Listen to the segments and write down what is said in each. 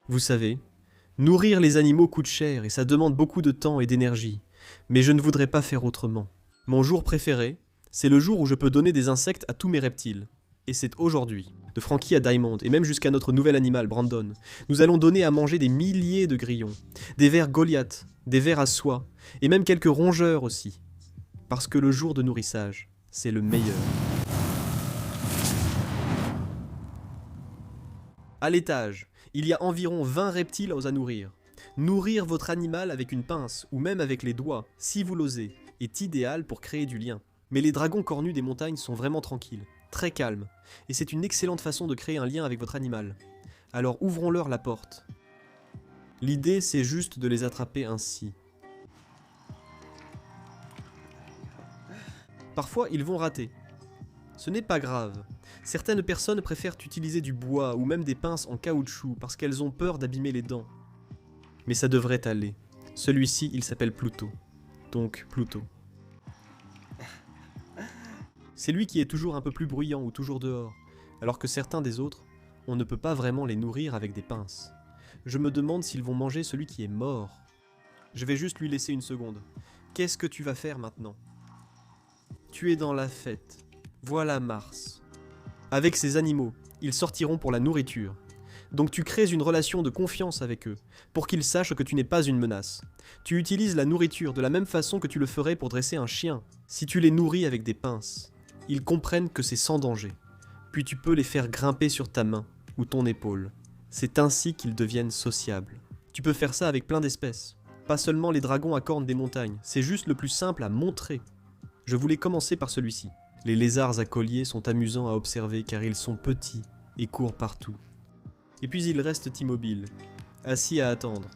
Vous savez, nourrir les animaux coûte cher et ça demande beaucoup de temps et d'énergie, mais je ne voudrais pas faire autrement. Mon jour préféré, c'est le jour où je peux donner des insectes à tous mes reptiles. Et c'est aujourd'hui. De Frankie à Diamond, et même jusqu'à notre nouvel animal, Brandon, nous allons donner à manger des milliers de grillons, des vers Goliath, des vers à soie, et même quelques rongeurs aussi. Parce que le jour de nourrissage, c'est le meilleur. À l'étage, il y a environ 20 reptiles à nourrir. Nourrir votre animal avec une pince, ou même avec les doigts, si vous l'osez, est idéal pour créer du lien. Mais les dragons cornus des montagnes sont vraiment tranquilles, très calmes, et c'est une excellente façon de créer un lien avec votre animal. Alors ouvrons-leur la porte. L'idée, c'est juste de les attraper ainsi. Parfois, ils vont rater. Ce n'est pas grave. Certaines personnes préfèrent utiliser du bois ou même des pinces en caoutchouc parce qu'elles ont peur d'abîmer les dents. Mais ça devrait aller. Celui-ci, il s'appelle Pluto. Donc Pluto. C'est lui qui est toujours un peu plus bruyant ou toujours dehors, alors que certains des autres, on ne peut pas vraiment les nourrir avec des pinces. Je me demande s'ils vont manger celui qui est mort. Je vais juste lui laisser une seconde. Qu'est-ce que tu vas faire maintenant ? Tu es dans la fête. Voilà Mars. Avec ces animaux, ils sortiront pour la nourriture. Donc tu crées une relation de confiance avec eux, pour qu'ils sachent que tu n'es pas une menace. Tu utilises la nourriture de la même façon que tu le ferais pour dresser un chien. Si tu les nourris avec des pinces, ils comprennent que c'est sans danger. Puis tu peux les faire grimper sur ta main ou ton épaule. C'est ainsi qu'ils deviennent sociables. Tu peux faire ça avec plein d'espèces. Pas seulement les dragons à cornes des montagnes, c'est juste le plus simple à montrer. Je voulais commencer par celui-ci. Les lézards à collier sont amusants à observer car ils sont petits et courent partout. Et puis ils restent immobiles, assis à attendre.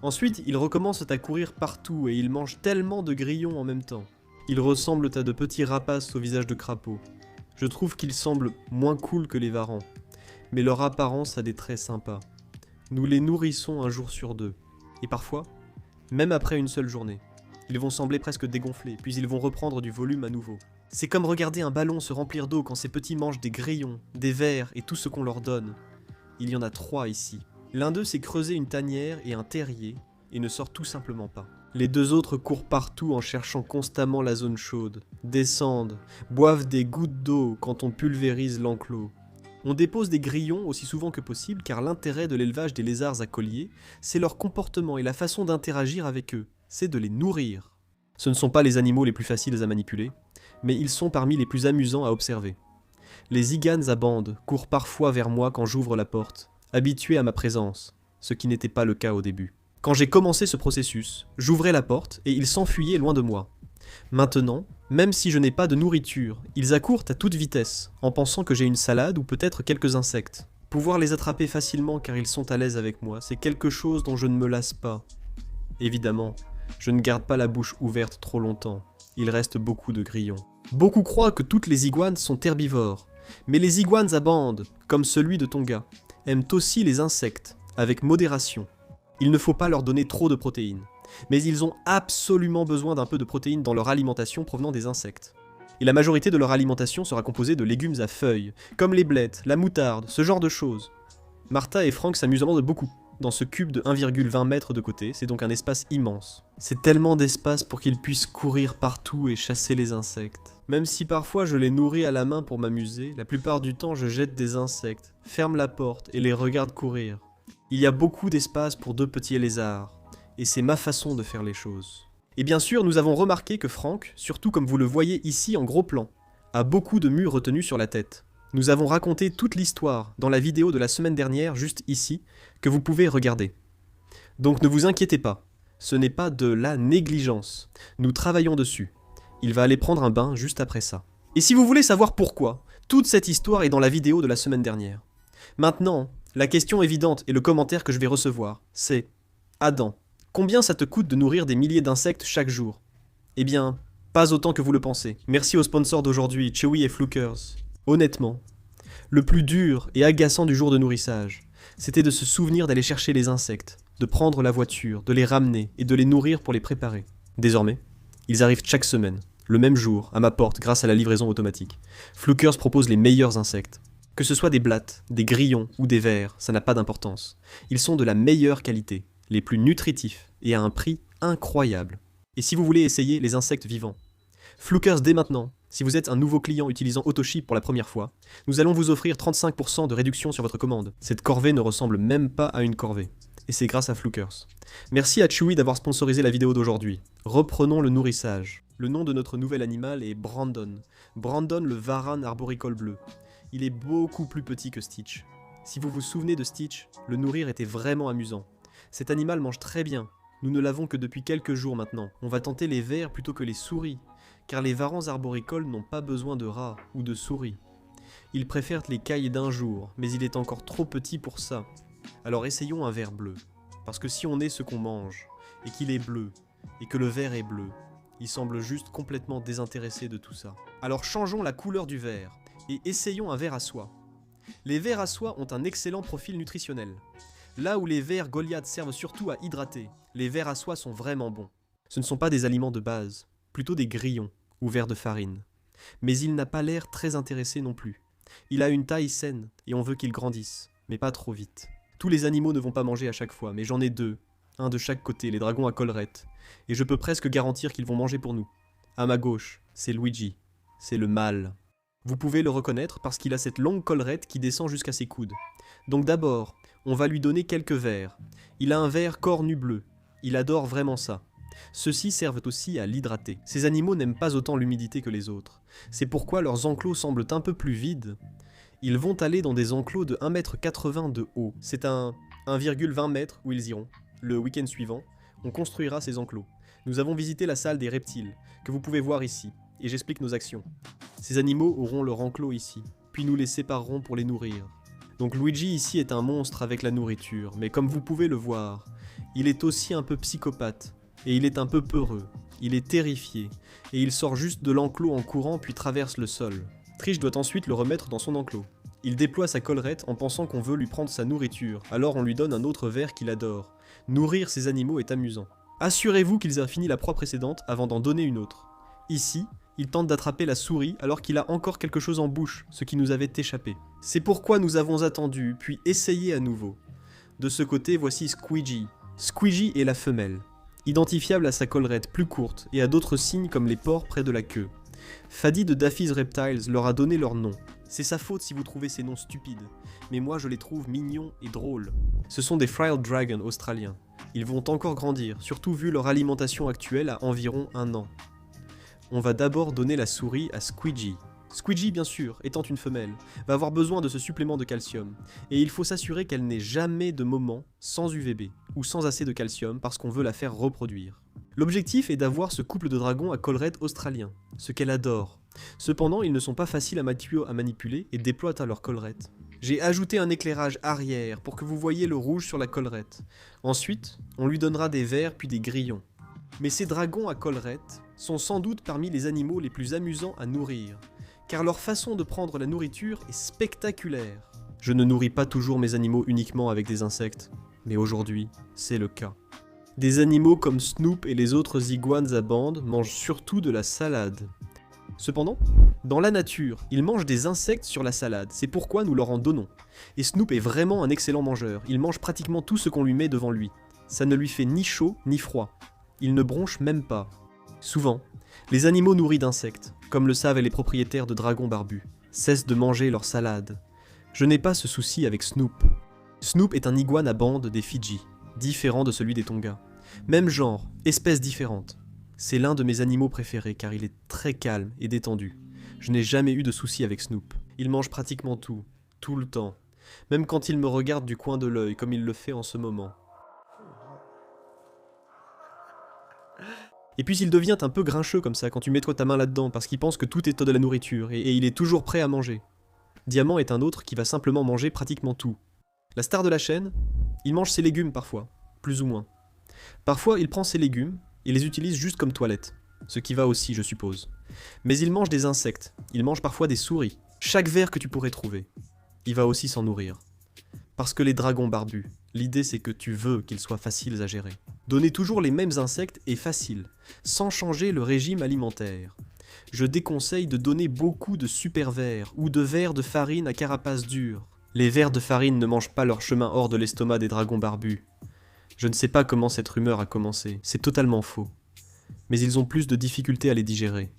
Ensuite, ils recommencent à courir partout et ils mangent tellement de grillons en même temps. Ils ressemblent à de petits rapaces au visage de crapaud. Je trouve qu'ils semblent moins cool que les varans, mais leur apparence a des traits sympas. Nous les nourrissons un jour sur deux, et parfois, même après une seule journée. Ils vont sembler presque dégonflés, puis ils vont reprendre du volume à nouveau. C'est comme regarder un ballon se remplir d'eau quand ces petits mangent des grillons, des vers et tout ce qu'on leur donne. Il y en a 3 ici. L'un d'eux s'est creusé une tanière et un terrier, et ne sort tout simplement pas. Les 2 autres courent partout en cherchant constamment la zone chaude, descendent, boivent des gouttes d'eau quand on pulvérise l'enclos. On dépose des grillons aussi souvent que possible car l'intérêt de l'élevage des lézards à collier, c'est leur comportement et la façon d'interagir avec eux, c'est de les nourrir. Ce ne sont pas les animaux les plus faciles à manipuler, mais ils sont parmi les plus amusants à observer. Les iganes à bandes courent parfois vers moi quand j'ouvre la porte, habitués à ma présence, ce qui n'était pas le cas au début. Quand j'ai commencé ce processus, j'ouvrais la porte et ils s'enfuyaient loin de moi. Maintenant, même si je n'ai pas de nourriture, ils accourent à toute vitesse, en pensant que j'ai une salade ou peut-être quelques insectes. Pouvoir les attraper facilement car ils sont à l'aise avec moi, c'est quelque chose dont je ne me lasse pas. Évidemment, je ne garde pas la bouche ouverte trop longtemps, il reste beaucoup de grillons. Beaucoup croient que toutes les iguanes sont herbivores, mais les iguanes à bandes, comme celui de Tonga, aiment aussi les insectes, avec modération. Il ne faut pas leur donner trop de protéines, mais ils ont absolument besoin d'un peu de protéines dans leur alimentation provenant des insectes. Et la majorité de leur alimentation sera composée de légumes à feuilles, comme les blettes, la moutarde, ce genre de choses. Martha et Frank s'amusent vraiment de beaucoup. Dans ce cube de 1,20 mètres de côté, c'est donc un espace immense. C'est tellement d'espace pour qu'ils puissent courir partout et chasser les insectes. Même si parfois je les nourris à la main pour m'amuser, la plupart du temps je jette des insectes, ferme la porte et les regarde courir. Il y a beaucoup d'espace pour 2 petits lézards, et c'est ma façon de faire les choses. Et bien sûr, nous avons remarqué que Frank, surtout comme vous le voyez ici en gros plan, a beaucoup de mue retenue sur la tête. Nous avons raconté toute l'histoire dans la vidéo de la semaine dernière, juste ici, que vous pouvez regarder. Donc ne vous inquiétez pas, ce n'est pas de la négligence. Nous travaillons dessus. Il va aller prendre un bain juste après ça. Et si vous voulez savoir pourquoi, toute cette histoire est dans la vidéo de la semaine dernière. Maintenant, la question évidente et le commentaire que je vais recevoir, c'est « Adam, combien ça te coûte de nourrir des milliers d'insectes chaque jour ?» Eh bien, pas autant que vous le pensez. Merci aux sponsors d'aujourd'hui, Chewy et Flookers. Honnêtement, le plus dur et agaçant du jour de nourrissage, c'était de se souvenir d'aller chercher les insectes, de prendre la voiture, de les ramener et de les nourrir pour les préparer. Désormais, ils arrivent chaque semaine, le même jour, à ma porte grâce à la livraison automatique. Flookers propose les meilleurs insectes. Que ce soit des blattes, des grillons ou des vers, ça n'a pas d'importance. Ils sont de la meilleure qualité, les plus nutritifs et à un prix incroyable. Et si vous voulez essayer les insectes vivants, Flookers dès maintenant, si vous êtes un nouveau client utilisant Autoship pour la première fois, nous allons vous offrir 35% de réduction sur votre commande. Cette corvée ne ressemble même pas à une corvée. Et c'est grâce à Flookers. Merci à Chewy d'avoir sponsorisé la vidéo d'aujourd'hui. Reprenons le nourrissage. Le nom de notre nouvel animal est Brandon. Brandon le varan arboricole bleu. Il est beaucoup plus petit que Stitch. Si vous vous souvenez de Stitch, le nourrir était vraiment amusant. Cet animal mange très bien. Nous ne l'avons que depuis quelques jours maintenant. On va tenter les vers plutôt que les souris, car les varans arboricoles n'ont pas besoin de rats ou de souris. Ils préfèrent les cailles d'un jour, mais il est encore trop petit pour ça. Alors essayons un ver bleu, parce que si on est ce qu'on mange, et qu'il est bleu, et que le ver est bleu, il semble juste complètement désintéressé de tout ça. Alors changeons la couleur du ver, et essayons un ver à soie. Les vers à soie ont un excellent profil nutritionnel. Là où les vers Goliath servent surtout à hydrater, les vers à soie sont vraiment bons. Ce ne sont pas des aliments de base, plutôt des grillons ou vers de farine. Mais il n'a pas l'air très intéressé non plus. Il a une taille saine et on veut qu'il grandisse, mais pas trop vite. Tous les animaux ne vont pas manger à chaque fois, mais j'en ai deux, un de chaque côté, les dragons à collerette, et je peux presque garantir qu'ils vont manger pour nous. À ma gauche, c'est Luigi, c'est le mâle. Vous pouvez le reconnaître parce qu'il a cette longue collerette qui descend jusqu'à ses coudes. Donc d'abord, on va lui donner quelques vers. Il a un ver cornu bleu, il adore vraiment ça. Ceux-ci servent aussi à l'hydrater. Ces animaux n'aiment pas autant l'humidité que les autres. C'est pourquoi leurs enclos semblent un peu plus vides. Ils vont aller dans des enclos de 1,80 m de haut. C'est un 1,20 m où ils iront. Le week-end suivant, on construira ces enclos. Nous avons visité la salle des reptiles, que vous pouvez voir ici, et j'explique nos actions. Ces animaux auront leur enclos ici, puis nous les séparerons pour les nourrir. Donc Luigi ici est un monstre avec la nourriture, mais comme vous pouvez le voir, il est aussi un peu psychopathe. Et il est un peu peureux, il est terrifié, et il sort juste de l'enclos en courant puis traverse le sol. Trish doit ensuite le remettre dans son enclos. Il déploie sa collerette en pensant qu'on veut lui prendre sa nourriture, alors on lui donne un autre ver qu'il adore. Nourrir ces animaux est amusant. Assurez-vous qu'ils aient fini la proie précédente avant d'en donner une autre. Ici, il tente d'attraper la souris alors qu'il a encore quelque chose en bouche, ce qui nous avait échappé. C'est pourquoi nous avons attendu, puis essayé à nouveau. De ce côté, voici Squeegee. Squeegee est la femelle. Identifiable à sa collerette plus courte et à d'autres signes comme les pores près de la queue. Fadi de Daffy's Reptiles leur a donné leur nom. C'est sa faute si vous trouvez ces noms stupides, mais moi je les trouve mignons et drôles. Ce sont des Fried Dragons australiens. Ils vont encore grandir, surtout vu leur alimentation actuelle à environ 1 an. On va d'abord donner la souris à Squeegee. Squeegee, bien sûr, étant une femelle, va avoir besoin de ce supplément de calcium, et il faut s'assurer qu'elle n'ait jamais de moment sans UVB, ou sans assez de calcium parce qu'on veut la faire reproduire. L'objectif est d'avoir ce couple de dragons à collerette australien, ce qu'elle adore. Cependant, ils ne sont pas faciles à manipuler et déploient à leur collerette. J'ai ajouté un éclairage arrière pour que vous voyiez le rouge sur la collerette. Ensuite, on lui donnera des vers puis des grillons. Mais ces dragons à collerette sont sans doute parmi les animaux les plus amusants à nourrir, car leur façon de prendre la nourriture est spectaculaire. Je ne nourris pas toujours mes animaux uniquement avec des insectes, mais aujourd'hui, c'est le cas. Des animaux comme Snoop et les autres iguanes à bandes mangent surtout de la salade. Cependant, dans la nature, ils mangent des insectes sur la salade, c'est pourquoi nous leur en donnons. Et Snoop est vraiment un excellent mangeur, il mange pratiquement tout ce qu'on lui met devant lui. Ça ne lui fait ni chaud ni froid. Il ne bronche même pas. Souvent, les animaux nourris d'insectes, comme le savent les propriétaires de dragons barbus, cessent de manger leur salade. Je n'ai pas ce souci avec Snoop. Snoop est un iguane à bandes des Fidji, différent de celui des Tonga. Même genre, espèce différente. C'est l'un de mes animaux préférés car il est très calme et détendu. Je n'ai jamais eu de souci avec Snoop. Il mange pratiquement tout le temps. Même quand il me regarde du coin de l'œil comme il le fait en ce moment. Et puis il devient un peu grincheux comme ça quand tu mets toi ta main là-dedans parce qu'il pense que tout est de la nourriture et il est toujours prêt à manger. Diamant est un autre qui va simplement manger pratiquement tout. La star de la chaîne, il mange ses légumes parfois, plus ou moins. Parfois il prend ses légumes et les utilise juste comme toilette, ce qui va aussi je suppose. Mais il mange des insectes, il mange parfois des souris, chaque ver que tu pourrais trouver. Il va aussi s'en nourrir. Parce que les dragons barbus, l'idée c'est que tu veux qu'ils soient faciles à gérer. Donner toujours les mêmes insectes est facile, sans changer le régime alimentaire. Je déconseille de donner beaucoup de super vers ou de vers de farine à carapace dure. Les vers de farine ne mangent pas leur chemin hors de l'estomac des dragons barbus. Je ne sais pas comment cette rumeur a commencé, c'est totalement faux. Mais ils ont plus de difficultés à les digérer.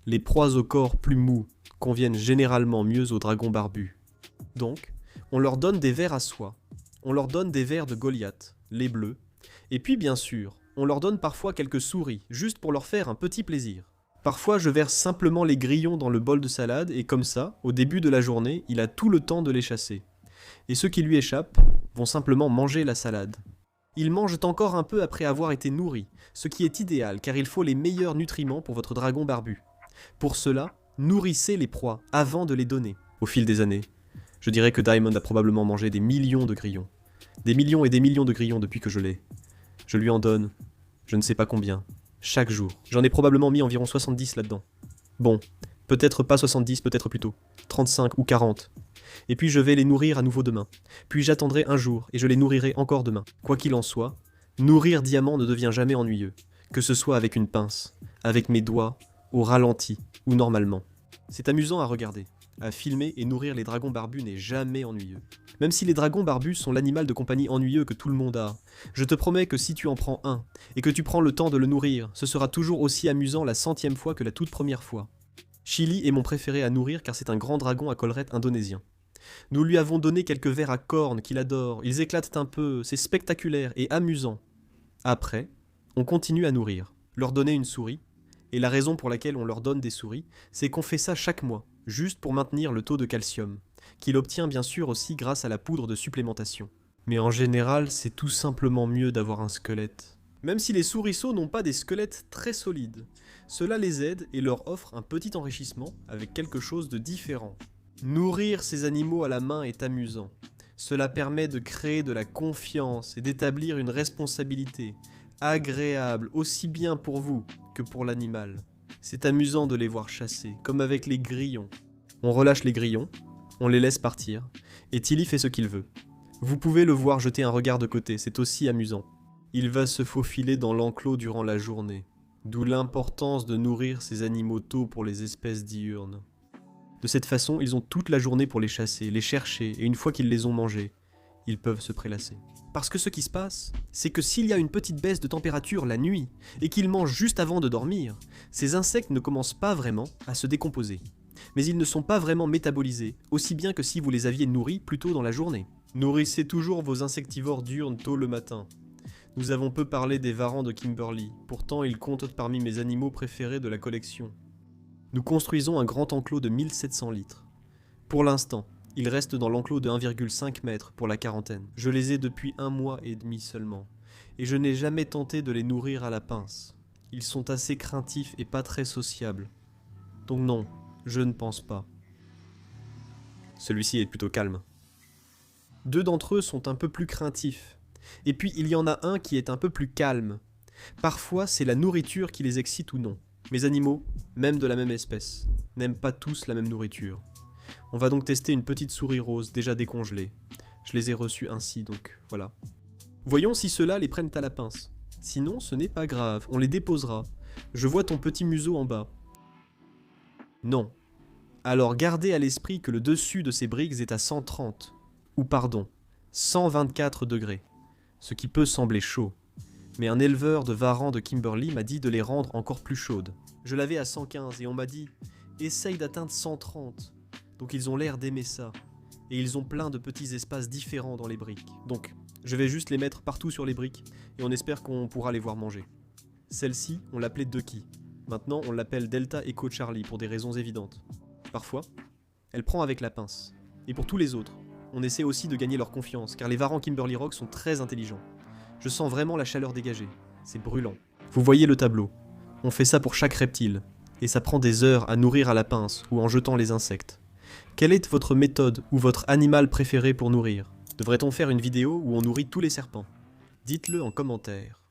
Les proies au corps plus mou conviennent généralement mieux aux dragons barbus. Donc, on leur donne des vers à soie. On leur donne des vers de Goliath, les bleus. Et puis bien sûr, on leur donne parfois quelques souris, juste pour leur faire un petit plaisir. Parfois, je verse simplement les grillons dans le bol de salade et comme ça, au début de la journée, il a tout le temps de les chasser. Et ceux qui lui échappent vont simplement manger la salade. Ils mangent encore un peu après avoir été nourris, ce qui est idéal car il faut les meilleurs nutriments pour votre dragon barbu. Pour cela, nourrissez les proies avant de les donner. Au fil des années, je dirais que Diamond a probablement mangé des millions de grillons. Des millions et des millions de grillons depuis que je l'ai. Je lui en donne, je ne sais pas combien, chaque jour. J'en ai probablement mis environ 70 là-dedans. Bon, peut-être pas 70, peut-être plutôt 35 ou 40. Et puis je vais les nourrir à nouveau demain. Puis j'attendrai un jour et je les nourrirai encore demain. Quoi qu'il en soit, nourrir Diamant ne devient jamais ennuyeux. Que ce soit avec une pince, avec mes doigts, au ralenti ou normalement. C'est amusant à regarder. À filmer et nourrir les dragons barbus n'est jamais ennuyeux. Même si les dragons barbus sont l'animal de compagnie ennuyeux que tout le monde a, je te promets que si tu en prends un, et que tu prends le temps de le nourrir, ce sera toujours aussi amusant la 100e fois que la toute première fois. Chili est mon préféré à nourrir car c'est un grand dragon à collerette indonésien. Nous lui avons donné quelques vers à cornes qu'il adore, ils éclatent un peu, c'est spectaculaire et amusant. Après, on continue à nourrir, leur donner une souris, et la raison pour laquelle on leur donne des souris, c'est qu'on fait ça chaque mois, juste pour maintenir le taux de calcium, qu'il obtient bien sûr aussi grâce à la poudre de supplémentation. Mais en général, c'est tout simplement mieux d'avoir un squelette. Même si les souriceaux n'ont pas des squelettes très solides, cela les aide et leur offre un petit enrichissement avec quelque chose de différent. Nourrir ces animaux à la main est amusant. Cela permet de créer de la confiance et d'établir une responsabilité, agréable aussi bien pour vous que pour l'animal. C'est amusant de les voir chasser, comme avec les grillons. On relâche les grillons, on les laisse partir, et Tilly fait ce qu'il veut. Vous pouvez le voir jeter un regard de côté, c'est aussi amusant. Il va se faufiler dans l'enclos durant la journée, d'où l'importance de nourrir ces animaux tôt pour les espèces diurnes. De cette façon, ils ont toute la journée pour les chasser, les chercher, et une fois qu'ils les ont mangés, ils peuvent se prélasser. Parce que ce qui se passe, c'est que s'il y a une petite baisse de température la nuit, et qu'ils mangent juste avant de dormir, ces insectes ne commencent pas vraiment à se décomposer. Mais ils ne sont pas vraiment métabolisés, aussi bien que si vous les aviez nourris plus tôt dans la journée. Nourrissez toujours vos insectivores diurnes tôt le matin. Nous avons peu parlé des varans de Kimberly, pourtant ils comptent parmi mes animaux préférés de la collection. Nous construisons un grand enclos de 1700 litres. Pour l'instant, ils restent dans l'enclos de 1,5 mètre pour la quarantaine. Je les ai depuis 1 mois et demi seulement, et je n'ai jamais tenté de les nourrir à la pince. Ils sont assez craintifs et pas très sociables. Donc non, je ne pense pas. Celui-ci est plutôt calme. 2 d'entre eux sont un peu plus craintifs, et puis il y en a un qui est un peu plus calme. Parfois, c'est la nourriture qui les excite ou non. Mes animaux, même de la même espèce, n'aiment pas tous la même nourriture. On va donc tester une petite souris rose déjà décongelée. Je les ai reçus ainsi, donc voilà. Voyons si ceux-là les prennent à la pince. Sinon, ce n'est pas grave, on les déposera. Je vois ton petit museau en bas. Non. Alors gardez à l'esprit que le dessus de ces briques est à 130, ou pardon, 124 degrés, ce qui peut sembler chaud. Mais un éleveur de varans de Kimberly m'a dit de les rendre encore plus chaudes. Je l'avais à 115 et on m'a dit « Essaye d'atteindre 130 ». Donc ils ont l'air d'aimer ça. Et ils ont plein de petits espaces différents dans les briques. Donc je vais juste les mettre partout sur les briques et on espère qu'on pourra les voir manger. Celle-ci, on l'appelait Ducky. Maintenant, on l'appelle Delta Echo Charlie pour des raisons évidentes. Parfois, elle prend avec la pince. Et pour tous les autres, on essaie aussi de gagner leur confiance car les varans Kimberly Rock sont très intelligents. Je sens vraiment la chaleur dégagée. C'est brûlant. Vous voyez le tableau. On fait ça pour chaque reptile. Et ça prend des heures à nourrir à la pince ou en jetant les insectes. Quelle est votre méthode ou votre animal préféré pour nourrir? Devrait-on faire une vidéo où on nourrit tous les serpents? Dites-le en commentaire.